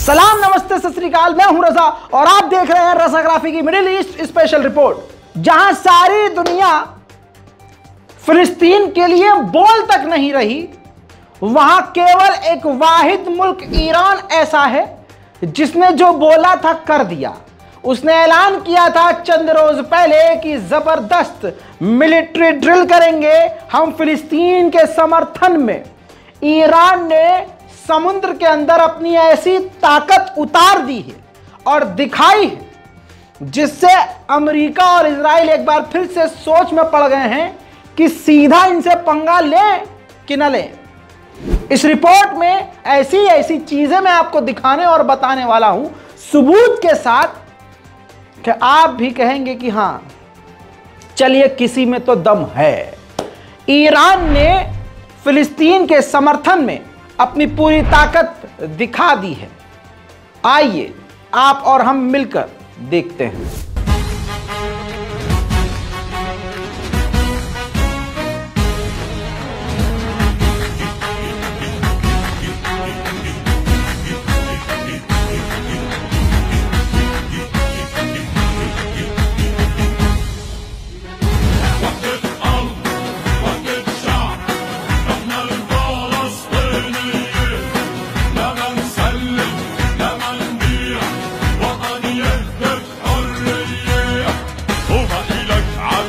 सलाम, नमस्ते, सत श्री अकाल। मैं हूं रजा और आप देख रहे हैं रजाग्राफी की मिडिल ईस्ट स्पेशल रिपोर्ट, जहां सारी दुनिया फिलिस्तीन के लिए बोल तक नहीं रही, वहां केवल एक वाहिद मुल्क ईरान ऐसा है जिसने जो बोला था कर दिया। उसने ऐलान किया था चंद रोज पहले कि जबरदस्त मिलिट्री ड्रिल करेंगे हम फिलिस्तीन के समर्थन में। ईरान ने समुद्र के अंदर अपनी ऐसी ताकत उतार दी है और दिखाई है जिससे अमेरिका और इजराइल एक बार फिर से सोच में पड़ गए हैं कि सीधा इनसे पंगा लें कि न लें। इस रिपोर्ट में ऐसी ऐसी चीजें मैं आपको दिखाने और बताने वाला हूं सबूत के साथ कि आप भी कहेंगे कि हां चलिए किसी में तो दम है। ईरान ने फिलिस्तीन के समर्थन में अपनी पूरी ताकत दिखा दी है। आइए आप और हम मिलकर देखते हैं।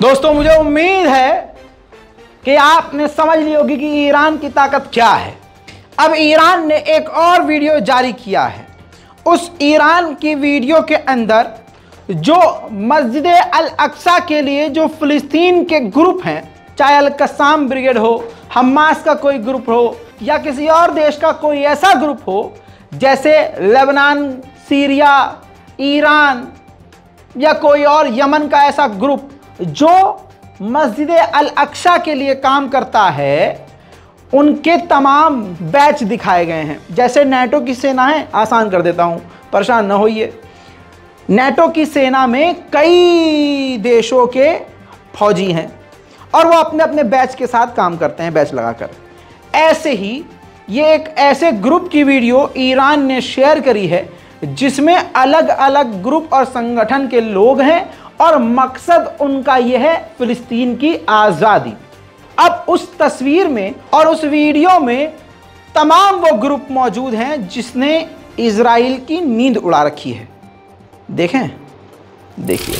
दोस्तों, मुझे उम्मीद है कि आपने समझ ली होगी कि ईरान की ताकत क्या है। अब ईरान ने एक और वीडियो जारी किया है। उस ईरान की वीडियो के अंदर जो मस्जिद अल अक्सा के लिए जो फिलिस्तीन के ग्रुप हैं, चाहे अल कस्साम ब्रिगेड हो, हमास का कोई ग्रुप हो या किसी और देश का कोई ऐसा ग्रुप हो जैसे लेबनान, सीरिया, ईरान या कोई और यमन का ऐसा ग्रुप जो मस्जिद अल अक्सा के लिए काम करता है, उनके तमाम बैच दिखाए गए हैं। जैसे नेटो की सेनाएं, आसान कर देता हूं, परेशान न होइए। नेटो की सेना में कई देशों के फौजी हैं और वो अपने अपने बैच के साथ काम करते हैं, बैच लगाकर। ऐसे ही ये एक ऐसे ग्रुप की वीडियो ईरान ने शेयर करी है जिसमें अलग अलग ग्रुप और संगठन के लोग हैं और मकसद उनका यह है फिलिस्तीन की आज़ादी। अब उस तस्वीर में और उस वीडियो में तमाम वो ग्रुप मौजूद हैं जिसने इजराइल की नींद उड़ा रखी है। देखें, देखिए।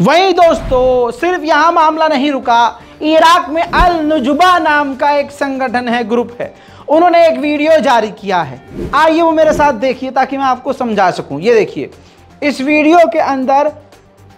वहीं दोस्तों सिर्फ यहां मामला नहीं रुका, इराक में अल नुजबा नाम का एक संगठन है, ग्रुप है, उन्होंने एक वीडियो जारी किया है। आइए वो मेरे साथ देखिए ताकि मैं आपको समझा सकूं। ये देखिए, इस वीडियो के अंदर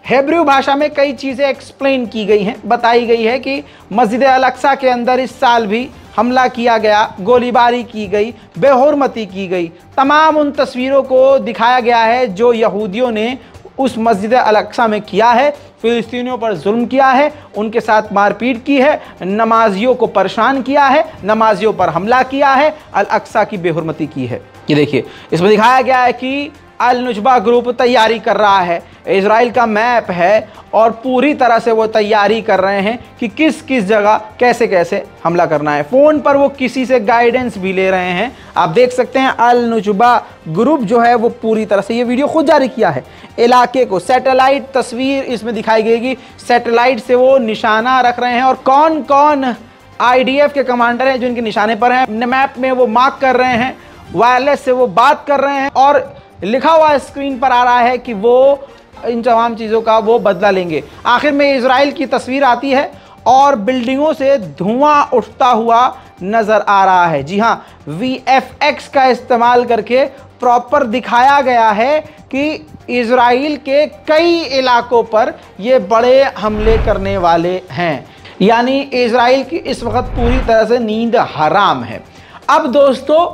हेब्रू भाषा में कई चीज़ें एक्सप्लेन की गई हैं, बताई गई है कि मस्जिद अल अक्सा के अंदर इस साल भी हमला किया गया, गोलीबारी की गई, बेहुरमती की गई। तमाम उन तस्वीरों को दिखाया गया है जो यहूदियों ने उस मस्जिद अल अक्सा में किया है, फ़िलिस्तीनियों पर जुल्म किया है, उनके साथ मारपीट की है, नमाजियों को परेशान किया है, नमाजियों पर हमला किया है, अल अक्सा की बेहुरमती की है। ये देखिए, इसमें दिखाया गया है कि अल नुजबा ग्रुप तैयारी कर रहा है, इजराइल का मैप है और पूरी तरह से वो तैयारी कर रहे हैं कि किस किस जगह कैसे कैसे हमला करना है। फ़ोन पर वो किसी से गाइडेंस भी ले रहे हैं। आप देख सकते हैं अल नुजबा ग्रुप जो है वो पूरी तरह से ये वीडियो खुद जारी किया है। इलाके को सैटेलाइट तस्वीर इसमें दिखाई गई, सैटेलाइट से वो निशाना रख रहे हैं और कौन कौन IDF के कमांडर हैं जो इनके निशाने पर हैं, मैप में वो मार्क कर रहे हैं, वायरलेस से वो बात कर रहे हैं और लिखा हुआ स्क्रीन पर आ रहा है कि वो इन तमाम चीज़ों का वो बदला लेंगे। आखिर में इजराइल की तस्वीर आती है और बिल्डिंगों से धुआं उठता हुआ नज़र आ रहा है। जी हाँ, VFX का इस्तेमाल करके प्रॉपर दिखाया गया है कि इजराइल के कई इलाकों पर ये बड़े हमले करने वाले हैं। यानी इजराइल की इस वक्त पूरी तरह से नींद हराम है। अब दोस्तों,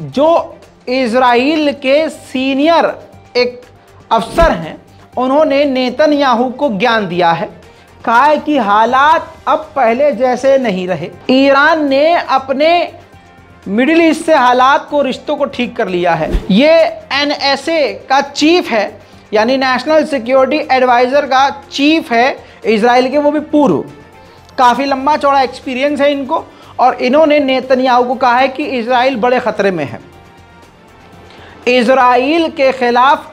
जो इजराइल के सीनियर एक अफसर हैं, उन्होंने नेतन्याहू को ज्ञान दिया है, कहा है कि हालात अब पहले जैसे नहीं रहे। ईरान ने अपने मिडिल ईस्ट से हालात को, रिश्तों को ठीक कर लिया है। ये NSA का चीफ है, यानी नेशनल सिक्योरिटी एडवाइज़र का चीफ है इजराइल के, वो भी पूर्व। काफ़ी लंबा चौड़ा एक्सपीरियंस है इनको और इन्होंने नेतन्याहू को कहा है कि इजराइल बड़े ख़तरे में है। इजराइल के खिलाफ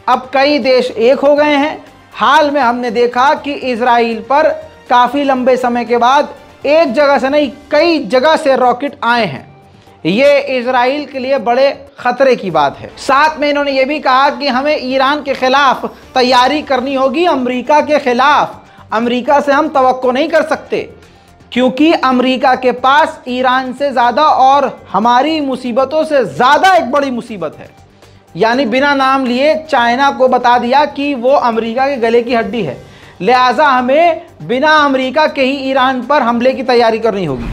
अब कई देश एक हो गए हैं। हाल में हमने देखा कि इजराइल पर काफ़ी लंबे समय के बाद एक जगह से नहीं कई जगह से रॉकेट आए हैं। ये इजराइल के लिए बड़े ख़तरे की बात है। साथ में इन्होंने ये भी कहा कि हमें ईरान के ख़िलाफ़ तैयारी करनी होगी, अमेरिका के ख़िलाफ़। अमेरिका से हम तवक्को नहीं कर सकते क्योंकि अमेरिका के पास ईरान से ज़्यादा और हमारी मुसीबतों से ज़्यादा एक बड़ी मुसीबत है। यानी बिना नाम लिए चाइना को बता दिया कि वो अमेरिका के गले की हड्डी है, लिहाजा हमें बिना अमेरिका के ही ईरान पर हमले की तैयारी करनी होगी।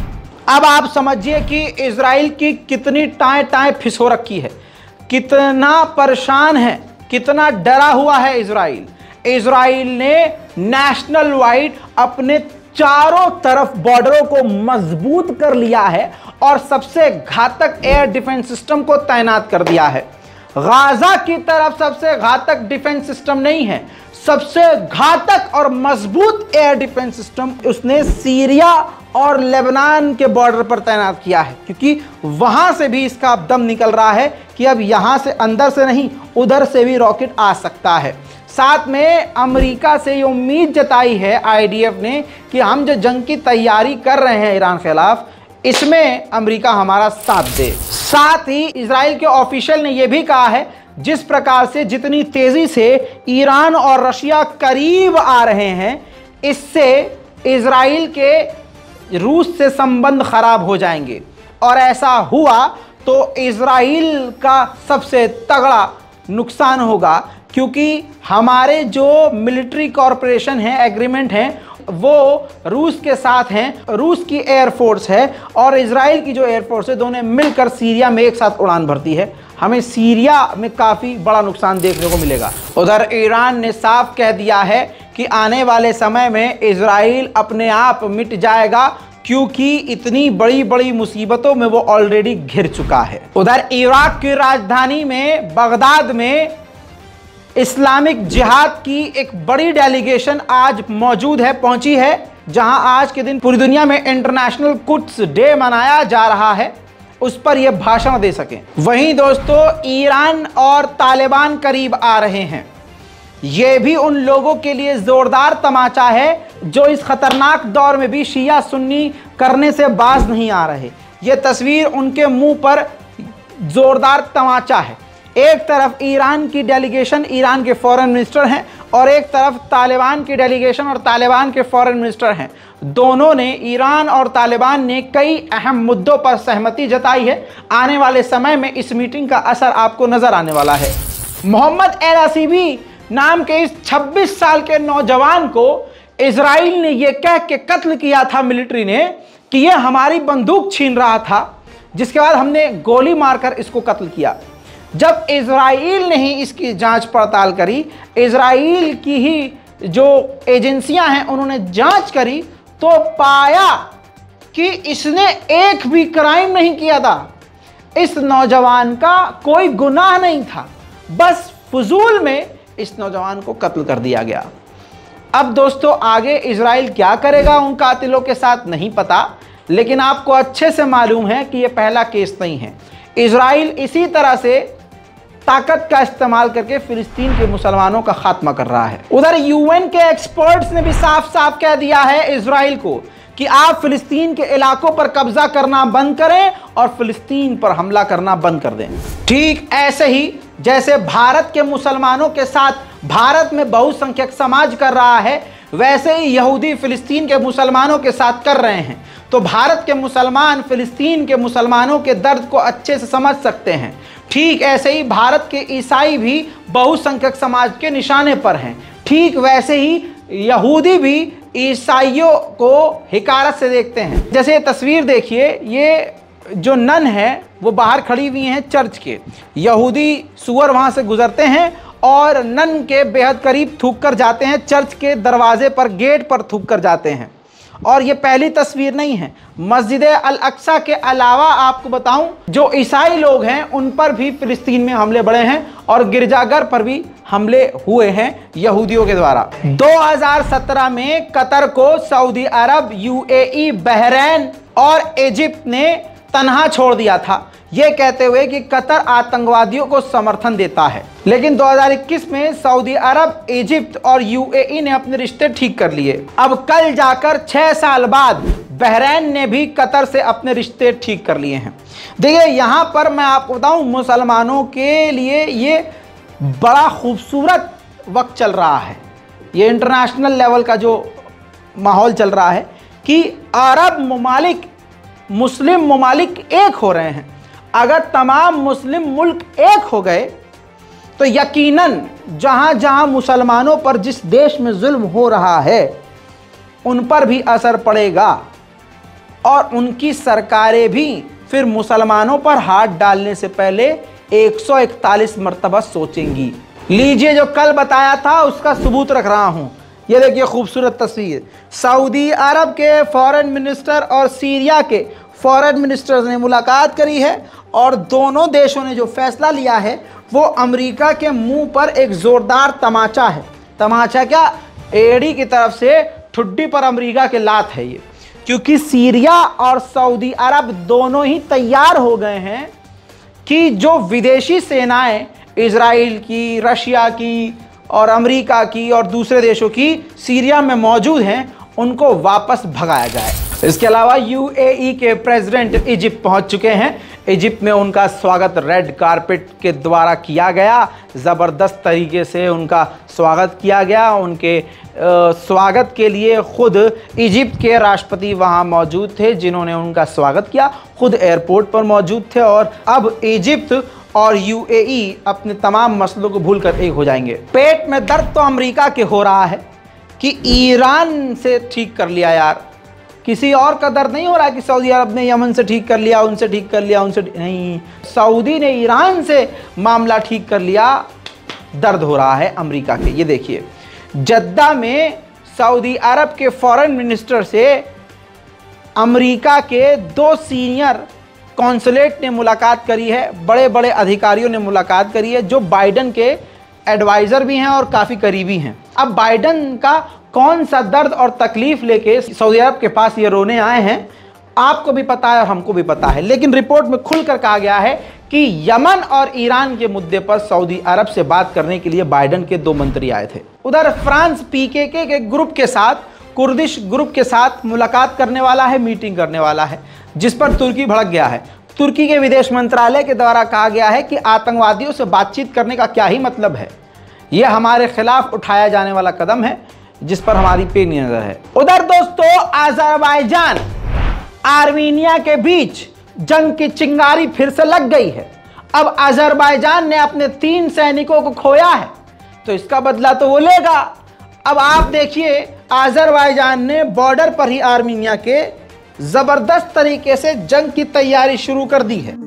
अब आप समझिए कि इजराइल की कितनी टाएं फिसो रखी है, कितना परेशान है, कितना डरा हुआ है इजराइल। इजराइल ने नेशनल वाइड अपने चारों तरफ बॉर्डरों को मजबूत कर लिया है और सबसे घातक एयर डिफेंस सिस्टम को तैनात कर दिया है। गाजा की तरफ सबसे घातक डिफेंस सिस्टम नहीं है, सबसे घातक और मजबूत एयर डिफेंस सिस्टम उसने सीरिया और लेबनान के बॉर्डर पर तैनात किया है, क्योंकि वहां से भी इसका दम निकल रहा है कि अब यहां से अंदर से नहीं उधर से भी रॉकेट आ सकता है। साथ में अमेरिका से ये उम्मीद जताई है IDF ने कि हम जो जंग की तैयारी कर रहे हैं ईरान के खिलाफ, इसमें अमेरिका हमारा साथ दे। साथ ही इजराइल के ऑफिशियल ने यह भी कहा है जिस प्रकार से जितनी तेजी से ईरान और रशिया करीब आ रहे हैं, इससे इजराइल के रूस से संबंध खराब हो जाएंगे और ऐसा हुआ तो इजराइल का सबसे तगड़ा नुकसान होगा, क्योंकि हमारे जो मिलिट्री कॉरपोरेशन है, एग्रीमेंट हैं, वो रूस के साथ हैं। रूस की एयरफोर्स है और इजराइल की जो एयरफोर्स है, दोनों मिलकर सीरिया में एक साथ उड़ान भरती है। हमें सीरिया में काफ़ी बड़ा नुकसान देखने को मिलेगा। उधर ईरान ने साफ कह दिया है कि आने वाले समय में इजराइल अपने आप मिट जाएगा, क्योंकि इतनी बड़ी बड़ी मुसीबतों में वो ऑलरेडी घिर चुका है। उधर इराक की राजधानी में बगदाद में इस्लामिक जिहाद की एक बड़ी डेलीगेशन आज मौजूद है, पहुंची है, जहां आज के दिन पूरी दुनिया में इंटरनेशनल कुद्स डे मनाया जा रहा है, उस पर यह भाषण दे सकें। वहीं दोस्तों, ईरान और तालिबान करीब आ रहे हैं। यह भी उन लोगों के लिए जोरदार तमाचा है जो इस खतरनाक दौर में भी शिया सुन्नी करने से बाज नहीं आ रहे। यह तस्वीर उनके मुंह पर जोरदार तमाचा है। एक तरफ ईरान की डेलीगेशन, ईरान के फॉरेन मिनिस्टर हैं और एक तरफ तालिबान की डेलीगेशन और तालिबान के फॉरेन मिनिस्टर हैं। दोनों ने, ईरान और तालिबान ने कई अहम मुद्दों पर सहमति जताई है। आने वाले समय में इस मीटिंग का असर आपको नजर आने वाला है। मोहम्मद एल असीबी नाम के इस 26 साल के नौजवान को इजराइल ने यह कह के कत्ल किया था मिलिट्री ने कि यह हमारी बंदूक छीन रहा था, जिसके बाद हमने गोली मारकर इसको कत्ल किया। जब इजराइल ने ही इसकी जांच पड़ताल करी, इजराइल की ही जो एजेंसियां हैं उन्होंने जांच करी, तो पाया कि इसने एक भी क्राइम नहीं किया था। इस नौजवान का कोई गुनाह नहीं था, बस फजूल में इस नौजवान को कत्ल कर दिया गया। अब दोस्तों आगे इजराइल क्या करेगा उन कातिलों के साथ नहीं पता, लेकिन आपको अच्छे से मालूम है कि यह पहला केस नहीं है। इजराइल इसी तरह से ताकत का इस्तेमाल करके फिलिस्तीन के मुसलमानों का खात्मा कर रहा है। उधर यूएन के एक्सपर्ट्स ने भी साफ साफ कह दिया है इजराइल को कि आप फिलिस्तीन के इलाकों पर कब्जा करना बंद करें और फिलिस्तीन पर हमला करना बंद कर दें। ठीक ऐसे ही जैसे भारत के मुसलमानों के साथ भारत में बहुसंख्यक समाज कर रहा है, वैसे ही यहूदी फिलिस्तीन के मुसलमानों के साथ कर रहे हैं। तो भारत के मुसलमान फिलिस्तीन के मुसलमानों के दर्द को अच्छे से समझ सकते हैं। ठीक ऐसे ही भारत के ईसाई भी बहुसंख्यक समाज के निशाने पर हैं। ठीक वैसे ही यहूदी भी ईसाइयों को हिकारत से देखते हैं। जैसे ये तस्वीर देखिए, ये जो नन है वो बाहर खड़ी हुई हैं चर्च के। यहूदी सुअर वहाँ से गुजरते हैं और नन के बेहद करीब थूक कर जाते हैं, चर्च के दरवाजे पर, गेट पर थूक कर जाते हैं। और ये पहली तस्वीर नहीं है। मस्जिद अल अक्सा के अलावा आपको बताऊं, जो ईसाई लोग हैं उन पर भी फिलिस्तीन में हमले बढ़े हैं और गिरजाघर पर भी हमले हुए हैं यहूदियों के द्वारा। 2017 में कतर को सऊदी अरब, यूएई, बहरैन और इजिप्ट ने तन्हा छोड़ दिया था, ये कहते हुए कि कतर आतंकवादियों को समर्थन देता है। लेकिन 2021 में सऊदी अरब, इजिप्ट और यूएई ने अपने रिश्ते ठीक कर लिए। अब कल जाकर 6 साल बाद बहरैन ने भी कतर से अपने रिश्ते ठीक कर लिए हैं। देखिए यहाँ पर मैं आपको बताऊं, मुसलमानों के लिए ये बड़ा खूबसूरत वक्त चल रहा है। ये इंटरनेशनल लेवल का जो माहौल चल रहा है कि अरब ममालिक, मुस्लिम ममालिक एक हो रहे हैं। अगर तमाम मुस्लिम मुल्क एक हो गए तो यकीनन जहां जहां मुसलमानों पर जिस देश में जुल्म हो रहा है उन पर भी असर पड़ेगा और उनकी सरकारें भी फिर मुसलमानों पर हाथ डालने से पहले 141 मरतबा सोचेंगी। लीजिए, जो कल बताया था उसका सबूत रख रहा हूं। ये देखिए खूबसूरत तस्वीर। सऊदी अरब के फॉरेन मिनिस्टर और सीरिया के फॉरेन मिनिस्टर्स ने मुलाकात करी है और दोनों देशों ने जो फैसला लिया है वो अमेरिका के मुंह पर एक ज़ोरदार तमाचा है। तमाचा क्या, एड़ी की तरफ से ठुड्डी पर अमेरिका के लात है ये, क्योंकि सीरिया और सऊदी अरब दोनों ही तैयार हो गए हैं कि जो विदेशी सेनाएं इजराइल की, रशिया की और अमेरिका की और दूसरे देशों की सीरिया में मौजूद हैं उनको वापस भगाया जाए। इसके अलावा यूएई के प्रेसिडेंट इजिप्ट पहुंच चुके हैं। इजिप्ट में उनका स्वागत रेड कारपेट के द्वारा किया गया। ज़बरदस्त तरीके से उनका स्वागत किया गया। उनके स्वागत के लिए खुद इजिप्ट के राष्ट्रपति वहां मौजूद थे, जिन्होंने उनका स्वागत किया, खुद एयरपोर्ट पर मौजूद थे। और अब इजिप्ट और यूएई अपने तमाम मसलों को भूलकर एक हो जाएंगे। पेट में दर्द तो अमेरिका के हो रहा है कि ईरान से ठीक कर लिया यार, किसी और का दर्द नहीं हो रहा कि सऊदी अरब ने यमन से ठीक कर लिया, उनसे ठीक कर लिया, उनसे नहीं, सऊदी ने ईरान से मामला ठीक कर लिया। दर्द हो रहा है अमेरिका के। ये देखिए, जद्दा में सऊदी अरब के फॉरेन मिनिस्टर से अमेरिका के 2 सीनियर कॉन्सुलेट ने मुलाकात करी है, बड़े बड़े अधिकारियों ने मुलाकात करी है जो बाइडन के एडवाइज़र भी हैं और काफ़ी करीबी हैं। अब बाइडन का कौन सा दर्द और तकलीफ लेके सऊदी अरब के पास ये रोने आए हैं, आपको भी पता है और हमको भी पता है। लेकिन रिपोर्ट में खुलकर कहा गया है कि यमन और ईरान के मुद्दे पर सऊदी अरब से बात करने के लिए बाइडन के 2 मंत्री आए थे। उधर फ्रांस पीकेके के ग्रुप के साथ, कुर्दिश ग्रुप के साथ मुलाकात करने वाला है, मीटिंग करने वाला है, जिस पर तुर्की भड़क गया है। तुर्की के विदेश मंत्रालय के द्वारा कहा गया है कि आतंकवादियों से बातचीत करने का क्या ही मतलब है। यह हमारे खिलाफ उठाया जाने वाला कदम है जिस पर हमारी पेनी नजर है। उधर दोस्तों अज़रबैजान आर्मीनिया के बीच जंग की चिंगारी फिर से लग गई है। अब अज़रबैजान ने अपने 3 सैनिकों को खोया है तो इसका बदला तो वो लेगा। अब आप देखिए अज़रबैजान ने बॉर्डर पर ही आर्मीनिया के जबरदस्त तरीके से जंग की तैयारी शुरू कर दी है।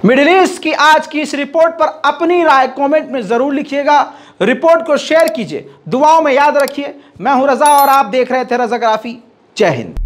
मिडिल ईस्ट की आज की इस रिपोर्ट पर अपनी राय कमेंट में जरूर लिखिएगा। रिपोर्ट को शेयर कीजिए, दुआओं में याद रखिए। मैं हूं रजा और आप देख रहे थे रजाग्राफी। जय हिंद।